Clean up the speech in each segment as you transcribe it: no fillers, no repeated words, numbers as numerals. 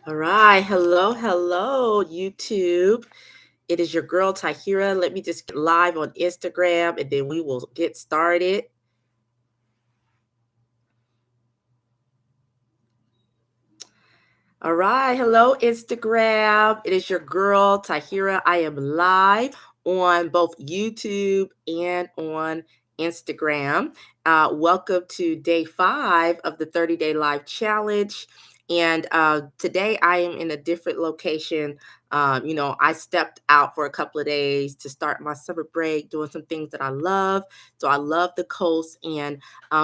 All right. Hello, YouTube. It is your girl, Tahira. Let me just get live on Instagram and then we will get started. All right. Hello, Instagram. It is your girl, Tahira. I am live on both YouTube and on Instagram. Welcome to day 5 of the 30-day live challenge. And today I am in a different location. I stepped out for a couple of days to start my summer break, doing some things that I love. So I love the coast and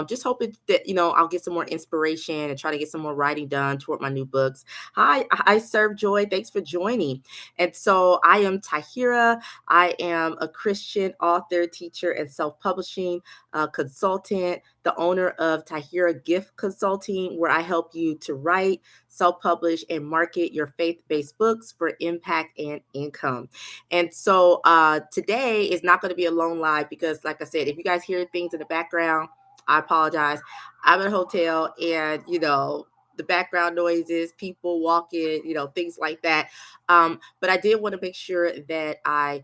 just hoping that, I'll get some more inspiration and try to get some more writing done toward my new books. Hi, I serve Joy. Thanks for joining. And so I am Tahira. I am a Christian author, teacher, and self publishing consultant, the owner of Tahira Gift Consulting, where I help you to write, self publish, and market your faith based books for impact and income. And so today is not going to be a lone live because, like I said, if you guys hear things in the background, I apologize. I'm at a hotel and, the background noises, people walking, things like that. But I did want to make sure that I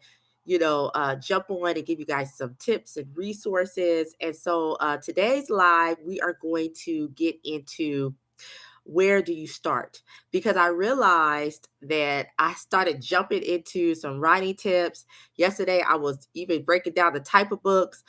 jump on and give you guys some tips and resources. And so today's live, we are going to get into where do you start? Because I realized that I started jumping into some writing tips. Yesterday, I was even breaking down the type of books,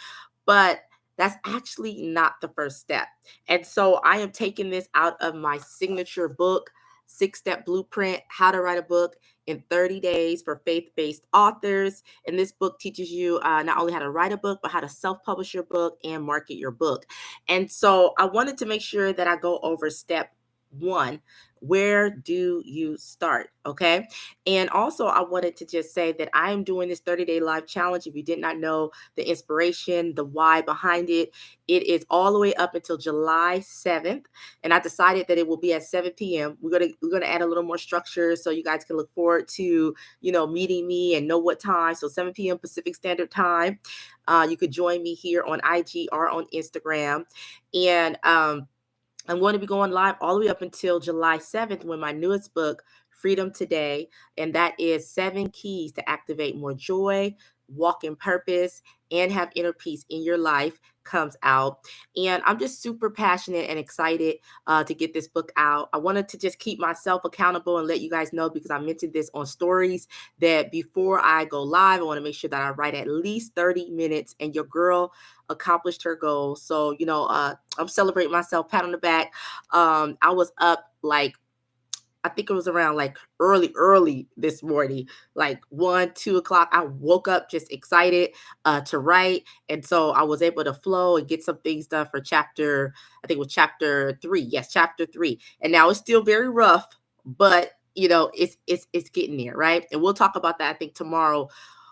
but that's actually not the first step. And so I am taking this out of my signature book, 6 Step Blueprint How to Write a Book in 30 Days for Faith Based Authors. And this book teaches you not only how to write a book, but how to self publish your book and market your book. And so I wanted to make sure that I go over step 1. Where do you start? Okay. And also, I wanted to just say that I am doing this 30-day live challenge. If you did not know the inspiration, the why behind it, it is all the way up until July 7th. And I decided that it will be at 7 p.m. We're gonna add a little more structure so you guys can look forward to, meeting me and know what time. So 7 p.m. Pacific Standard Time. You could join me here on IG or on Instagram. And I'm going to be going live all the way up until July 7th when my newest book, Freedom Today, and that is 7 keys to activate more joy, walk in purpose, and have inner peace in your life, comes out. And I'm just super passionate and excited to get this book out. I wanted to just keep myself accountable and let you guys know, because I mentioned this on stories, that before I go live, I want to make sure that I write at least 30 minutes, and your girl accomplished her goal. So, I'm celebrating myself, pat on the back. I was up like, I think it was around like early this morning, like 1, 2 o'clock. I woke up just excited to write. And so I was able to flow and get some things done for chapter, I think it was chapter 3. Yes, chapter 3. And now it's still very rough, but it's getting there, right? And we'll talk about that, I think, tomorrow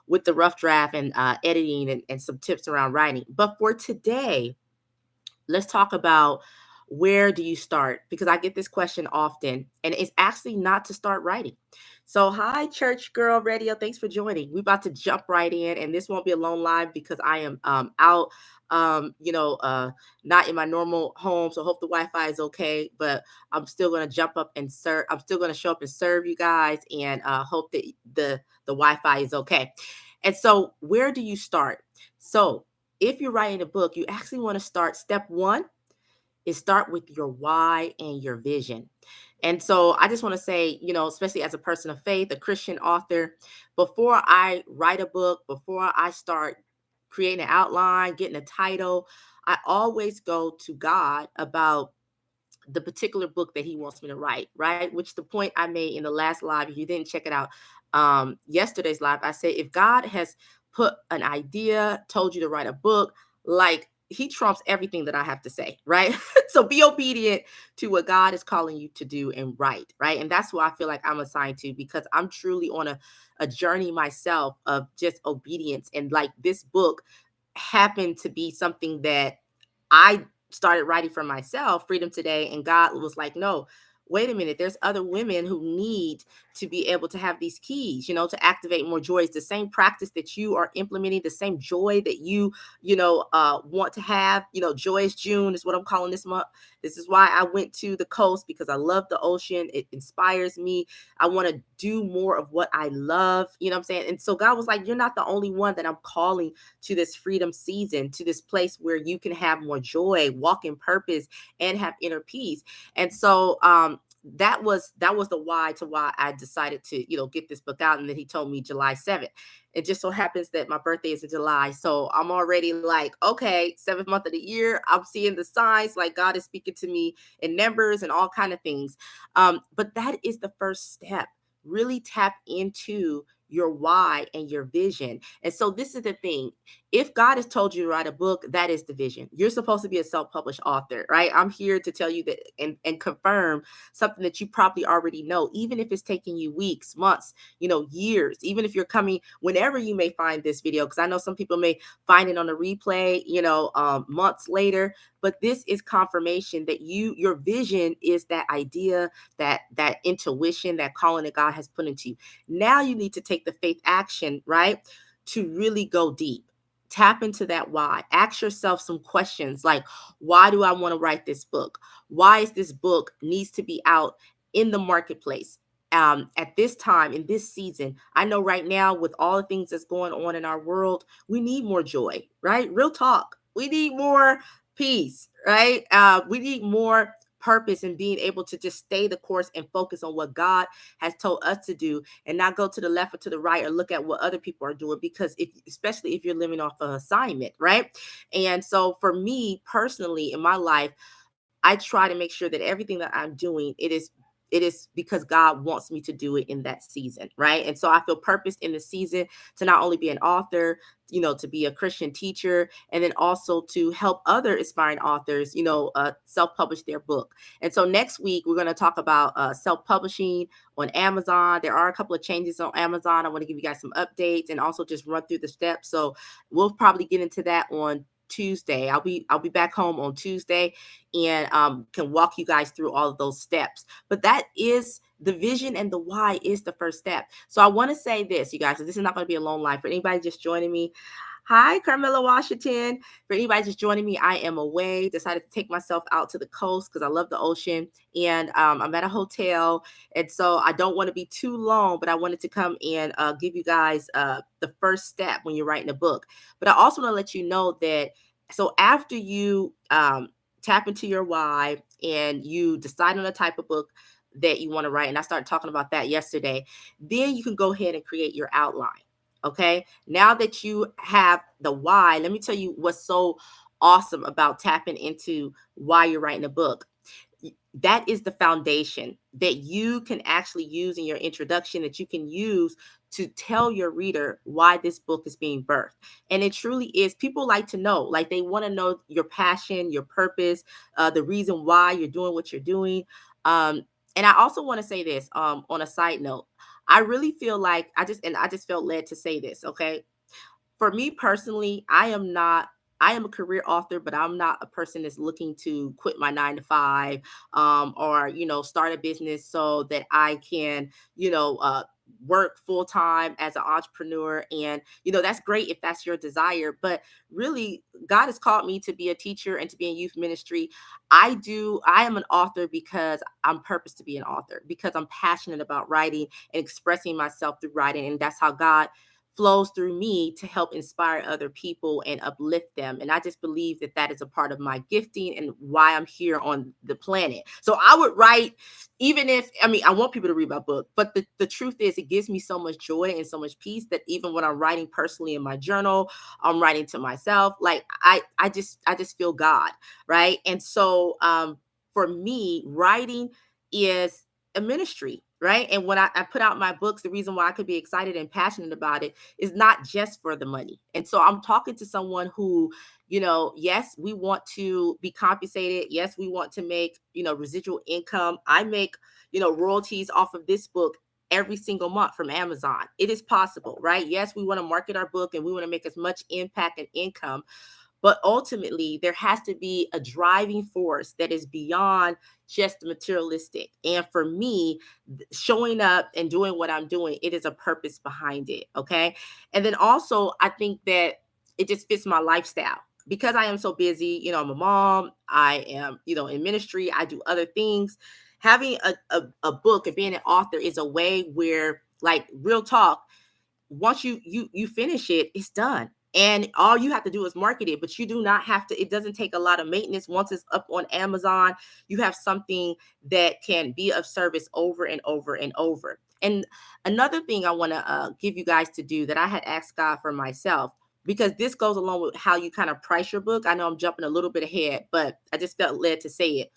with the rough draft and editing and some tips around writing. But for today, let's talk about where do you start? Because I get this question often, and it's actually not to start writing. So, hi, Church Girl Radio. Thanks for joining. We're about to jump right in, and this won't be a long live because I am out, not in my normal home. So, hope the Wi-Fi is okay. But I'm still going to jump up and serve. I'm still going to show up and serve you guys, and hope that the Wi-Fi is okay. And so, where do you start? So, if you're writing a book, you actually want to start. Step 1 is start with your why and your vision. And so I just want to say, especially as a person of faith, a Christian author, before I write a book, before I start creating an outline, getting a title, I always go to God about the particular book that he wants me to write, right? Which the point I made in the last live, if you didn't check it out, yesterday's live, I said, if God has put an idea, told you to write a book, like, he trumps everything that I have to say, right? So be obedient to what God is calling you to do and write, right? And that's what I feel like I'm assigned to, because I'm truly on a journey myself of just obedience. And like, this book happened to be something that I started writing for myself, Freedom Today, and God was like, no, wait a minute, there's other women who need to be able to have these keys, to activate more joy. It's the same practice that you are implementing, the same joy that you want to have. Joyous June is what I'm calling This is why I went to the coast, because I love the ocean. It inspires me. I want to do more of what I love. You know what I'm saying? And so God was like, you're not the only one that I'm calling to this freedom season, to this place where you can have more joy, walk in purpose, and have inner peace. And so that was the why to why I decided to, get this book out. And then he told me July 7th. It just so happens that my birthday is in July. So I'm already like, okay, seventh month of the year. I'm seeing the signs, like God is speaking to me in numbers and all kind of things. But that is the first step. Really tap into your why and your vision. And so this is the thing. If God has told you to write a book, that is the vision. You're supposed to be a self-published author, right? I'm here to tell you that and confirm something that you probably already know, even if it's taking you weeks, months, years, even if you're coming whenever you may find this video, because I know some people may find it on a replay, months later. But this is confirmation that your vision is that idea, that intuition, that calling that God has put into you. Now you need to take the faith action, right? To really go deep. Tap into that why. Ask yourself some questions like, why do I want to write this book? Why is this book needs to be out in the marketplace? At this time, in this season, I know right now with all the things that's going on in our world, we need more joy, right? Real talk. We need more peace, right? We need more purpose and being able to just stay the course and focus on what God has told us to do, and not go to the left or to the right or look at what other people are doing, because especially if you're living off an assignment, right? And so for me personally in my life, I try to make sure that everything that I'm doing, it is because God wants me to do it in that season, right? And so I feel purpose in the season to not only be an author, to be a Christian teacher, and then also to help other aspiring authors, self-publish their book. And so next week we're going to talk about self-publishing on Amazon. There are a couple of changes on Amazon. I want to give you guys some updates and also just run through the steps. So we'll probably get into that on Tuesday. I'll be back home on Tuesday, and can walk you guys through all of those steps. But that is the vision, and the why is the first step. So I want to say this, you guys, 'cause this is not going to be a long life for anybody just joining me. Hi, Carmela Washington. For anybody just joining me, I am away. Decided to take myself out to the coast because I love the ocean, and I'm at a hotel, and so I don't want to be too long. But I wanted to come and give you guys the first step when you're writing a book. But I also want to let you know that, so after you tap into your why and you decide on a type of book that you want to write, and I started talking about that yesterday, then you can go ahead and create your outline. Okay. Now that you have the why, let me tell you what's so awesome about tapping into why you're writing a book. That is the foundation that you can actually use in your introduction, that you can use to tell your reader why this book is being birthed. And it truly is. People like to know, like they want to know your passion, your purpose, the reason why you're doing what you're doing. And I also want to say this on a side note. I really feel like I just felt led to say this. Okay. For me personally, I am a career author, but I'm not a person that's looking to quit my 9 to 5, or, start a business so that I can, work full time as an entrepreneur. And, that's great if that's your desire. But really, God has called me to be a teacher and to be in youth ministry. I am an author because I'm purposed to be an author, because I'm passionate about writing and expressing myself through writing. And that's how God flows through me to help inspire other people and uplift them. And I just believe that that is a part of my gifting and why I'm here on the planet. So I would write, even if, I mean, I want people to read my book, but the truth is, it gives me so much joy and so much peace that even when I'm writing personally in my journal, I'm writing to myself. Like I just feel God. Right. And so, for me, writing is a ministry, right? And when I put out my books, the reason why I could be excited and passionate about it is not just for the money. And so I'm talking to someone who, yes, we want to be compensated. Yes, we want to make, residual income. I make, royalties off of this book every single month from Amazon. It is possible, right? Yes, we want to market our book and we want to make as much impact and income. But ultimately, there has to be a driving force that is beyond just materialistic. And for me, showing up and doing what I'm doing, it is a purpose behind it. Okay. And then also, I think that it just fits my lifestyle. because I am so busy, I'm a mom, I am, in ministry, I do other things. Having a book and being an author is a way where, like, real talk, once you finish it, it's done. And all you have to do is market it, but you do not have to, it doesn't take a lot of maintenance. Once it's up on Amazon, you have something that can be of service over and over and over. And another thing I want to give you guys to do that I had asked God for myself, because this goes along with how you kind of price your book. I know I'm jumping a little bit ahead, but I just felt led to say it.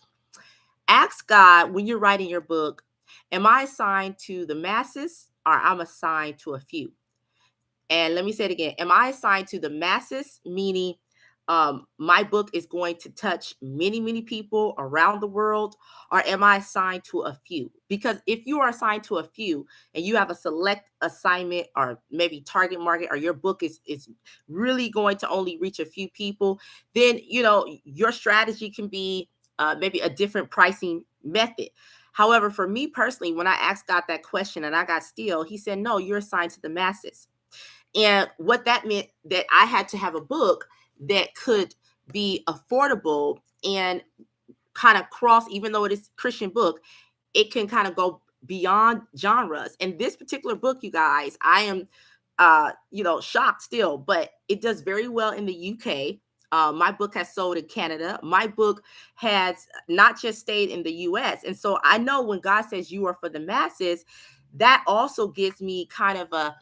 Ask God, when you're writing your book, am I assigned to the masses or I'm assigned to a few? And let me say it again. Am I assigned to the masses? Meaning, my book is going to touch many, many people around the world, or am I assigned to a few? Because if you are assigned to a few and you have a select assignment or maybe target market, or your book is really going to only reach a few people, then your strategy can be maybe a different pricing method. However, for me personally, when I asked God that question and I got still, he said, no, you're assigned to the masses. And what that meant, that I had to have a book that could be affordable and kind of cross, even though it is a Christian book, it can kind of go beyond genres. And this particular book, you guys, I am shocked still, but it does very well in the UK. My book has sold in Canada. My book has not just stayed in the US. And so I know when God says you are for the masses, that also gives me kind of a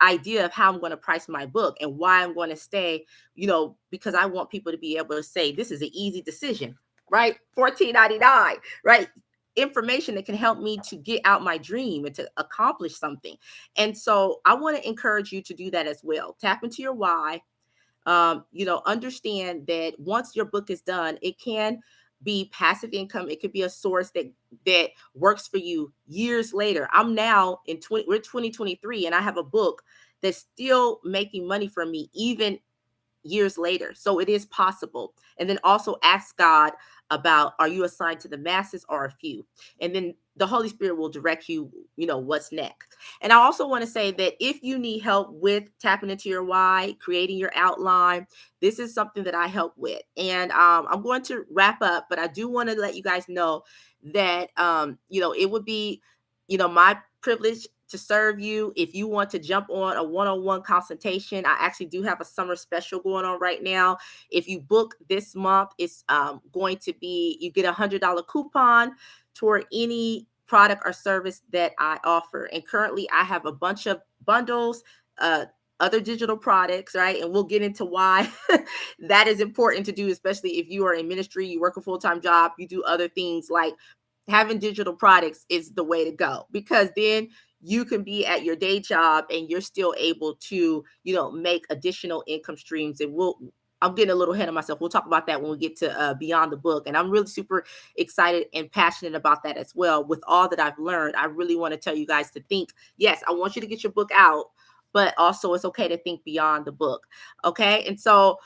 idea of how I'm going to price my book and why I'm going to stay, because I want people to be able to say, this is an easy decision, right? $14.99, right? Information that can help me to get out my dream and to accomplish something. And so I want to encourage you to do that as well. Tap into your why. Understand that once your book is done, it can be passive income. It could be a source that works for you years later. I'm now we're 2023, and I have a book that's still making money for me even years later. So it is possible. And then also ask God about, are you assigned to the masses or a few? And then the Holy Spirit will direct you, what's next. And I also want to say that if you need help with tapping into your why, creating your outline, this is something that I help with. And I'm going to wrap up, but I do want to let you guys know that, it would be, my privilege to serve you. If you want to jump on a one-on-one consultation, I actually do have a summer special going on right now. If you book this month, it's going to be, you get $100 coupon toward any product or service that I offer. And currently I have a bunch of bundles, other digital products, right? And we'll get into why that is important to do, especially if you are in ministry, you work a full-time job, you do other things. Like, having digital products is the way to go, because then you can be at your day job and you're still able to, make additional income streams. And I'm getting a little ahead of myself. We'll talk about that when we get to Beyond the Book. And I'm really super excited and passionate about that as well. With all that I've learned, I really want to tell you guys to think, yes, I want you to get your book out, but also it's okay to think beyond the book. Okay. And so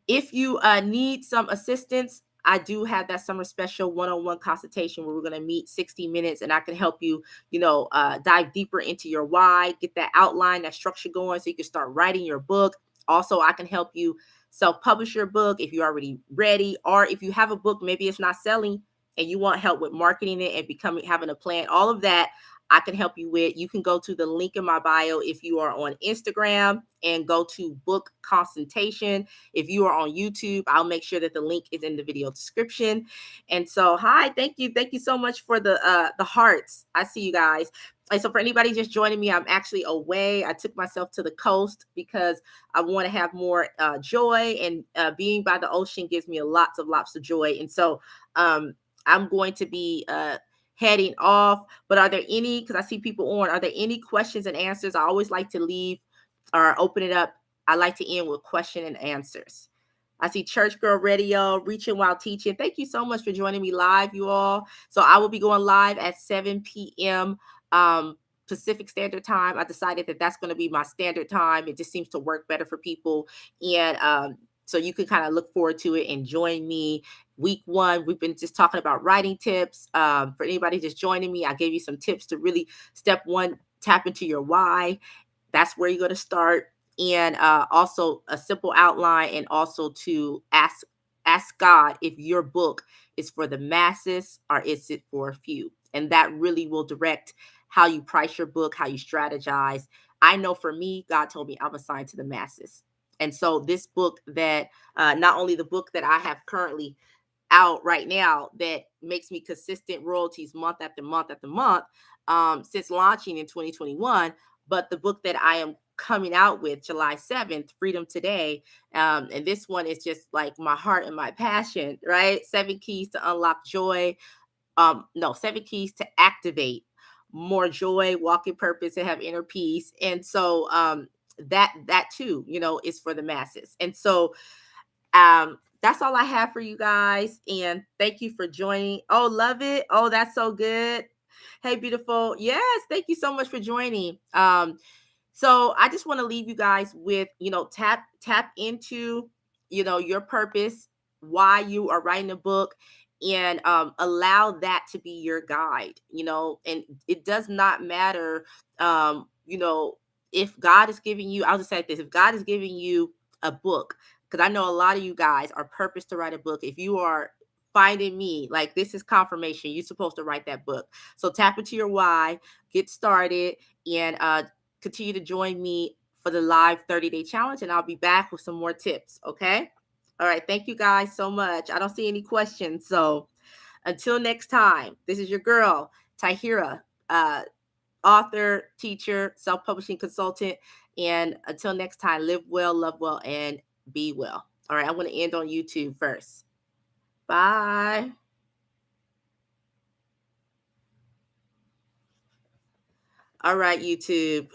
if you need some assistance, I do have that summer special one-on-one consultation where we're going to meet 60 minutes and I can help you, dive deeper into your why, get that outline, that structure going so you can start writing your book. Also, I can help you self-publish your book if you're already ready, or if you have a book, maybe it's not selling and you want help with marketing it and having a plan. All of that I can help you with. You can go to the link in my bio if you are on Instagram and go to book consultation. If you are on YouTube, I'll make sure that the link is in the video description. And so, hi, thank you so much for the hearts. I see you guys. And so for anybody just joining me, I'm actually away. I took myself to the coast because I want to have more joy, and being by the ocean gives me lots of joy. And so I'm going to be heading off. But are there any, because I see people on, are there any questions and answers? I always like to leave or open it up. I like to end with question and answers. I see Church Girl Radio, Reaching While Teaching. Thank you so much for joining me live, you all. So I will be going live at 7 p.m. Pacific Standard Time. I decided that that's going to be my standard time. It just seems to work better for people. And so you can kind of look forward to it and join me. Week 1, we've been just talking about writing tips. For anybody just joining me, I gave you some tips to really, step 1, tap into your why. That's where you're going to start. and also a simple outline, and also to ask God if your book is for the masses or is it for a few. And that really will direct how you price your book, how you strategize. I know for me, God told me I'm assigned to the masses. And so this book that not only the book that I have currently out right now that makes me consistent royalties month after month after month, since launching in 2021. But the book that I am coming out with July 7th, Freedom Today, and this one is just like my heart and my passion, right? 7 keys to unlock joy. No, 7 keys to activate more joy, walk in purpose, and have inner peace. And so that too, is for the masses. And so that's all I have for you guys. And thank you for joining. Oh, love it. Oh, that's so good. Hey, beautiful. Yes, thank you so much for joining. So I just want to leave you guys with, tap into, your purpose, why you are writing a book, and allow that to be your guide, and it does not matter, if God is giving you, I'll just say this, if God is giving you a book, because I know a lot of you guys are purpose to write a book. If you are finding me, like, this is confirmation, you're supposed to write that book. So tap into your why, get started, and continue to join me for the live 30-day challenge, and I'll be back with some more tips. Okay. All right. Thank you guys so much. I don't see any questions. So until next time, this is your girl, Tahira, author, teacher, self publishing consultant. And until next time, live well, love well, and be well. All right. I'm going to end on YouTube first. Bye. All right, YouTube.